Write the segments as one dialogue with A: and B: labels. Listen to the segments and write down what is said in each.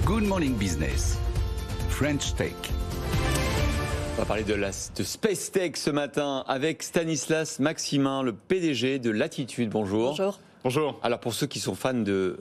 A: Good Morning Business, French Tech.
B: On va parler de Space Tech ce matin avec Stanislas Maximin, le PDG de Latitude. Bonjour.
C: Bonjour.
B: Bonjour. Alors pour ceux qui sont fans de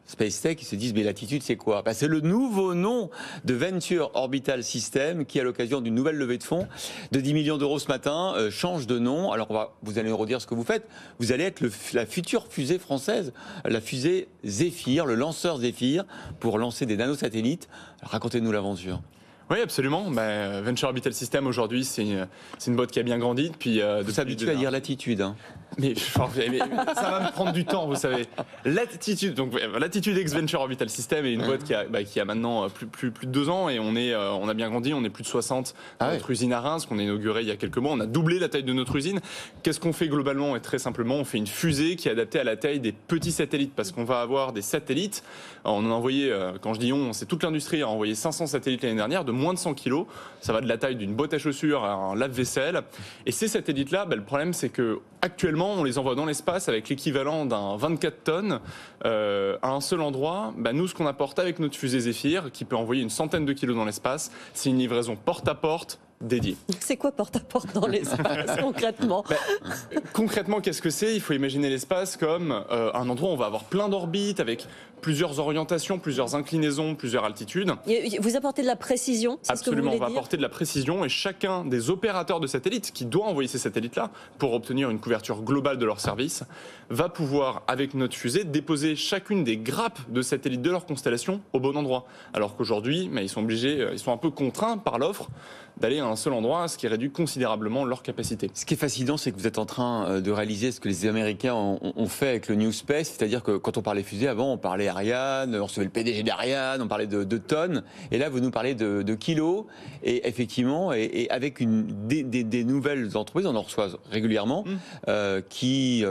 B: Space Tech, ils se disent mais Latitude c'est quoi ? C'est le nouveau nom de Venture Orbital System qui à l'occasion d'une nouvelle levée de fonds de 10 millions d'euros ce matin change de nom. Alors vous allez nous redire ce que vous faites. Vous allez être la future fusée française, la fusée Zephyr, le lanceur Zephyr pour lancer des nanosatellites. Alors, racontez-nous l'aventure.
D: Oui, absolument. Venture Orbital System, aujourd'hui, c'est une boîte qui a bien grandi.
B: Vous s'habituez à dire Latitude. Hein.
D: Mais ça va me prendre du temps, vous savez. Latitude, donc Latitude X Venture Orbital System est une boîte qui a maintenant plus de 2 ans et on a bien grandi. On est plus de 60 dans notre usine à Reims qu'on a inaugurée il y a quelques mois. On a doublé la taille de notre usine. Qu'est-ce qu'on fait globalement? Et très simplement, on fait une fusée qui est adaptée à la taille des petits satellites parce qu'on va avoir des satellites. Alors, on en a envoyé, quand je dis c'est toute l'industrie a envoyé 500 satellites l'année dernière de moins de 100 kg. Ça va de la taille d'une boîte à chaussures à un lave-vaisselle. Et ces satellites-là, le problème c'est que actuellement, on les envoie dans l'espace avec l'équivalent d'un 24 tonnes à un seul endroit. Nous, ce qu'on apporte avec notre fusée Zephyr, qui peut envoyer une centaine de kilos dans l'espace, c'est une livraison porte-à-porte dédiée.
C: C'est quoi porte-à-porte dans l'espace concrètement?
D: Concrètement, qu'est-ce que c'est? Il faut imaginer l'espace comme un endroit où on va avoir plein d'orbites avec plusieurs orientations, plusieurs inclinaisons, plusieurs altitudes.
C: Vous apportez de la précision, c'est
D: Absolument,
C: ce que vous voulez
D: on va
C: dire?
D: apporter de la précision et chacun des opérateurs de satellites qui doit envoyer ces satellites-là pour obtenir une couverture globale de leur service va pouvoir, avec notre fusée, déposer chacune des grappes de satellites de leur constellation au bon endroit. Alors qu'aujourd'hui, ils sont un peu contraints par l'offre d'aller à un seul endroit, ce qui réduit considérablement leur capacité.
B: Ce qui est fascinant, c'est que vous êtes en train de réaliser ce que les Américains ont fait avec le New Space, c'est-à-dire que quand on parlait fusée, avant on parlait Ariane, on recevait le PDG d'Ariane, on parlait de tonnes, et là vous nous parlez de kilos, et effectivement, et avec des nouvelles entreprises, on en reçoit régulièrement, qui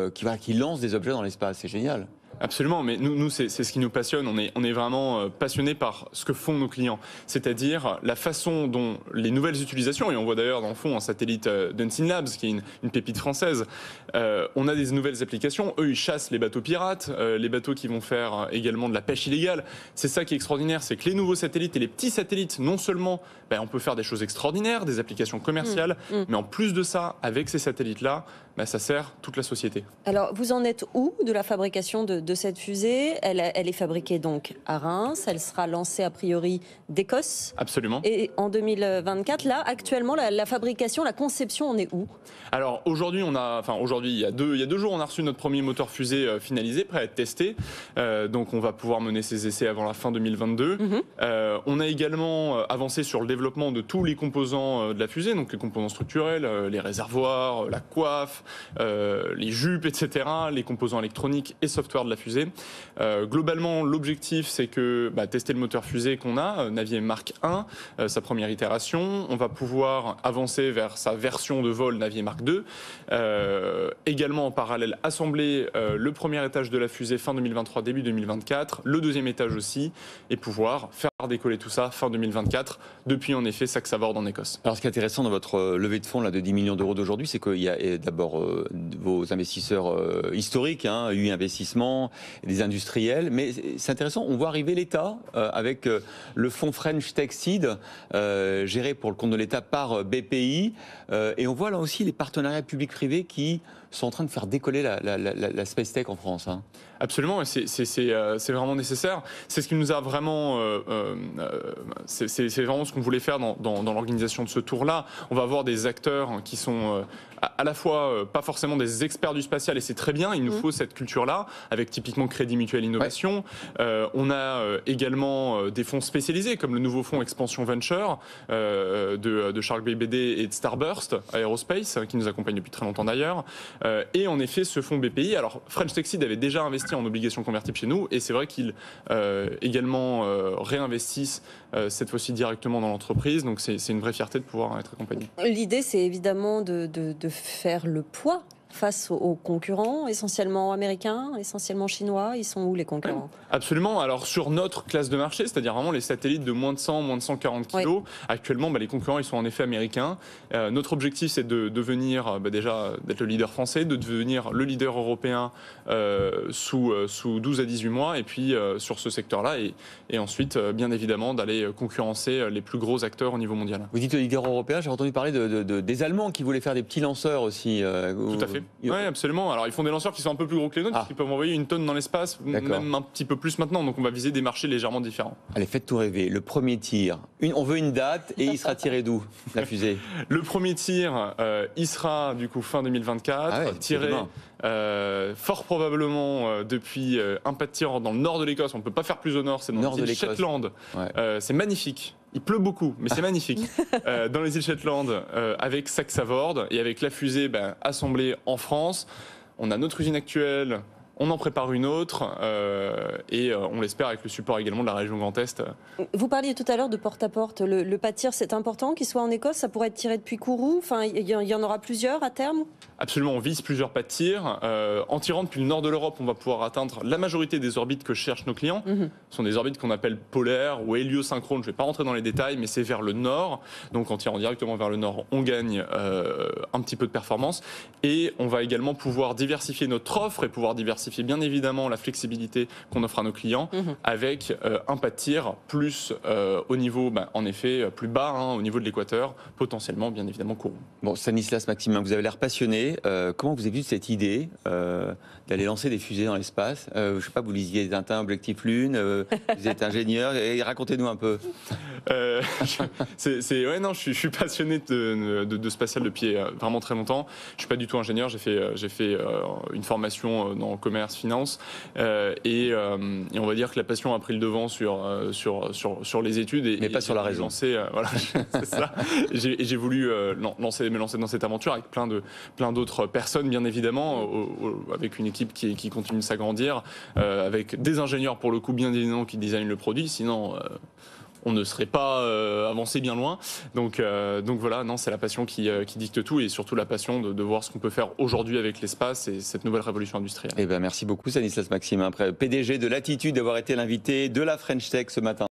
B: lancent des objets dans l'espace, c'est génial.
D: Absolument, mais nous c'est ce qui nous passionne. On est vraiment passionnés par ce que font nos clients, c'est-à-dire la façon dont les nouvelles utilisations, et on voit d'ailleurs dans le fond un satellite d'Unseen Labs, qui est une pépite française, on a des nouvelles applications. Eux, ils chassent les bateaux pirates, les bateaux qui vont faire également de la pêche illégale. C'est ça qui est extraordinaire, c'est que les nouveaux satellites et les petits satellites, non seulement on peut faire des choses extraordinaires, des applications commerciales, mais en plus de ça, avec ces satellites-là, ça sert toute la société.
C: Alors, vous en êtes où de la fabrication de cette fusée? Elle est fabriquée donc à Reims, elle sera lancée a priori d'Écosse.
D: Absolument.
C: Et en 2024, là, actuellement, la fabrication, la conception, on est où?
D: Alors aujourd'hui, il y a 2 jours, on a reçu notre premier moteur fusée finalisé, prêt à être testé. Donc on va pouvoir mener ces essais avant la fin 2022. On a également avancé sur le développement de tous les composants de la fusée, donc les composants structurels, les réservoirs, la coiffe, les jupes, etc., les composants électroniques et software de la fusée. Globalement, l'objectif, c'est que tester le moteur fusée qu'on a, Navier Mark 1, sa première itération. On va pouvoir avancer vers sa version de vol Navier Mark 2. Également, en parallèle, assembler le premier étage de la fusée fin 2023, début 2024, le deuxième étage aussi, et pouvoir faire décoller tout ça fin 2024, depuis en effet Saxe-Savord en Écosse.
B: Alors ce qui est intéressant dans votre levée de fonds de 10 millions d'euros d'aujourd'hui, c'est qu'il y a d'abord vos investisseurs historiques, UI Investissement, des industriels, mais c'est intéressant, on voit arriver l'État avec le fonds French Tech Seed, géré pour le compte de l'État par BPI, et on voit là aussi les partenariats publics-privés qui sont en train de faire décoller la Space Tech en France.
D: Absolument, et c'est vraiment nécessaire. C'est ce qui nous a vraiment, c'est vraiment ce qu'on voulait faire dans l'organisation de ce tour-là. On va avoir des acteurs qui sont à la fois pas forcément des experts du spatial, et c'est très bien, il nous faut cette culture-là, avec typiquement Crédit Mutuel Innovation. On a également des fonds spécialisés, comme le nouveau fonds Expansion Venture de Shark BBD et de Starburst Aerospace, qui nous accompagne depuis très longtemps d'ailleurs. Et en effet, ce fonds BPI, alors French Tech Seed avait déjà investi en obligations convertibles chez nous, et c'est vrai qu'ils également réinvestissent cette fois-ci directement dans l'entreprise, donc c'est une vraie fierté de pouvoir être accompagné.
C: L'idée, c'est évidemment de faire le poids face aux concurrents, essentiellement américains, essentiellement chinois? Ils sont où les concurrents?
D: Absolument. Alors sur notre classe de marché, c'est-à-dire vraiment les satellites de moins de 100, moins de 140 kilos, actuellement les concurrents ils sont en effet américains. Notre objectif c'est de devenir déjà d'être le leader français, de devenir le leader européen sous 12 à 18 mois et puis sur ce secteur-là et ensuite bien évidemment d'aller concurrencer les plus gros acteurs au niveau mondial.
B: Vous dites le leader européen, j'ai entendu parler des Allemands qui voulaient faire des petits lanceurs aussi.
D: Tout à fait. Oui, absolument. Alors ils font des lanceurs qui sont un peu plus gros que les nôtres, qui peuvent envoyer une tonne dans l'espace, même un petit peu plus maintenant. Donc on va viser des marchés légèrement différents.
B: Allez, faites tout rêver. Le premier tir, on veut une date et il sera tiré d'où, la fusée?
D: Le premier tir, il sera du coup fin 2024, tiré fort probablement depuis un pas de tir dans le nord de l'Écosse. On ne peut pas faire plus au nord, c'est dans les îles Shetland. C'est magnifique. Il pleut beaucoup, mais c'est magnifique. Dans les îles Shetland, avec Saxavord et avec la fusée assemblée en France. On a notre usine actuelle, on en prépare une autre et on l'espère avec le support également de la région Grand Est.
C: Vous parliez tout à l'heure de porte-à-porte. Le pas de tir, c'est important qu'il soit en Écosse. Ça pourrait être tiré depuis Kourou. Enfin, il y en aura plusieurs à terme?
D: Absolument, on vise plusieurs pas de tir. En tirant depuis le nord de l'Europe, on va pouvoir atteindre la majorité des orbites que cherchent nos clients. Ce sont des orbites qu'on appelle polaires ou héliosynchrones. Je ne vais pas rentrer dans les détails, mais c'est vers le nord. Donc en tirant directement vers le nord, on gagne un petit peu de performance. Et on va également pouvoir diversifier notre offre et pouvoir diversifier bien évidemment la flexibilité qu'on offre à nos clients avec un pas de tir plus au niveau, en effet, plus bas, au niveau de l'équateur, potentiellement bien évidemment Kourou.
B: Bon, Stanislas Maximin, vous avez l'air passionné. Comment vous avez vu cette idée d'aller lancer des fusées dans l'espace? Je ne sais pas, vous lisiez Tintin, Objectif Lune, vous êtes ingénieur, et racontez-nous un peu.
D: Je suis passionné de spatial depuis vraiment très longtemps. Je suis pas du tout ingénieur, j'ai fait une formation dans le commerce, finance, et on va dire que la passion a pris le devant sur les études.
B: Mais pas sur la raison.
D: Voilà, c'est ça. J'ai voulu me lancer dans cette aventure avec plein d'autres personnes, bien évidemment, avec une équipe qui continue de s'agrandir, avec des ingénieurs pour le coup, bien évidemment, qui designent le produit. Sinon, on ne serait pas avancé bien loin. Donc voilà, non, c'est la passion qui dicte tout et surtout la passion de voir ce qu'on peut faire aujourd'hui avec l'espace et cette nouvelle révolution industrielle.
B: Merci beaucoup Stanislas Maximin, PDG de Latitude, d'avoir été l'invité de la French Tech ce matin.